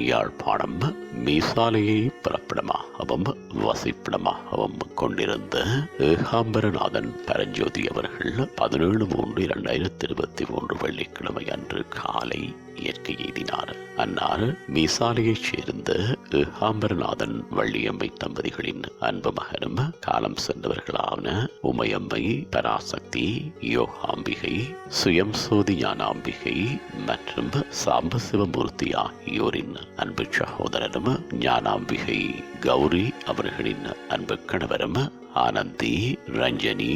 யாழ்ப்பாணம் மீசாலையை பிறப்பிடமாகவும் வசிப்பிடமாகவும் கொண்டிருந்த ஏகாம்பரநாதன் பரஞ்சோதி அவர்கள் 17/3/2023 வெள்ளிக்கிழமை அன்று காலை இயற்கை எய்தினார். அன்னார் மீசாலையைச் சேர்ந்த ஏகாம்பரநாதன் வள்ளியம்மை தம்பதிகளின் அன்பு மகனும் காலம் சென்றவர்களான உமையம்மை, பராசக்தி, யோகாம்பிகை, சுயம்சோதி ஞானாம்பிகை மற்றும் சாம்பசிவமூர்த்தி ஆகியோரின் அன்பு சகோதரரும் ஞானாம்பிகை கௌரி அவர்களின் அன்பு கணவரும் ஆனந்தி, ரஞ்சனி,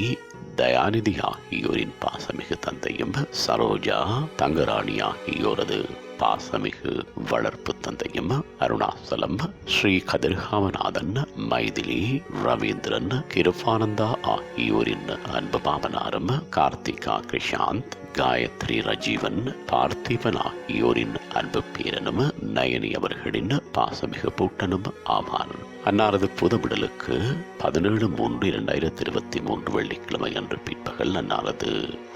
தயாநிதி ஆகியோரின் பாசமிகு தந்தையும் சரோஜா, தங்கராணி ஆகியோரது பாசமிகு வளர்ப்பு தந்தையும் அருணாசலம், ஸ்ரீ கதிர்காமநாதன், மைதிலி, ரவீந்திரன், கிருபானந்தா ஆகியோரின் அன்பு மாமனாரும் கார்த்திகா, கிருஷாந்த், காயத்ரி, ரஜீவன், பார்த்திபன் ஆகியோரின் அன்பு பேரனும் நயனி அவர்களின் பாசமிகு பூட்டனும் ஆவார். அன்னாரது புதவிடலுக்கு 17/3/2023 வெள்ளிக்கிழமை அன்று பிற்பகல் அன்னாரது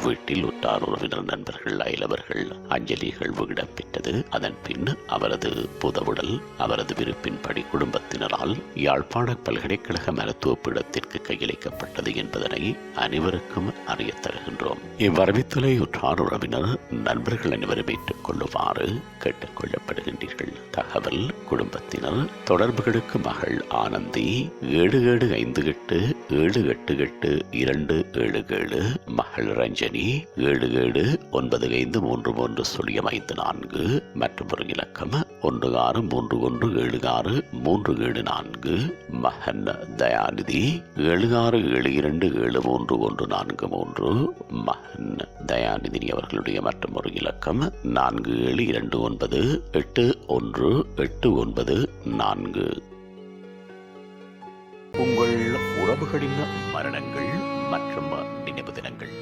வீட்டில் உற்றார் உறவினர், நண்பர்கள், அயலவர்கள் அஞ்சலிகள் விடப்பெற்றது. அதன் பின் அவரது புதவுடல் அவரது விருப்பின்படி குடும்பத்தினரால் யாழ்ப்பாண பல்கலைக்கழக மருத்துவ பீடத்திற்கு கையளிக்கப்பட்டது என்பதனை அனைவருக்கும் அறிய தருகின்றோம். இவ்வரவித்தலை உற்றார் உறவினர், நண்பர்கள் அனைவரும் ஏற்றுக் கொள்ளுமாறு கேட்டுக் கொள்ளப்படுகின்றீர்கள். தகவல்: குடும்பத்தினர். தொடர்புகளுக்கு மகள் ஆனந்தி 7758788277, மகள் ரஞ்சனி 77953354 மற்றும் ஒரு இலக்கம் 1631763774, மகன் தயாநிதி 76727313, மகன் தயாநிதி அவர்களுடைய மற்றும் ஒரு இலக்கம் 4729818994. உங்கள் உறவுகளின் மரணங்கள் மற்றும் நினைவு தினங்கள்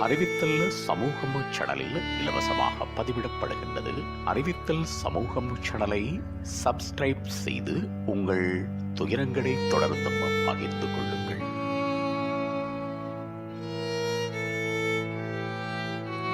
அறிவித்தல் சமூகம் சேனலில் இலவசமாக பதிவிடப்படுகின்றது. அறிவித்தல் சமூகம் சேனலை சப்ஸ்கிரைப் செய்து உங்கள் துயரங்களை தொடர்ந்தும் பகிர்ந்து கொள்ளுங்கள்.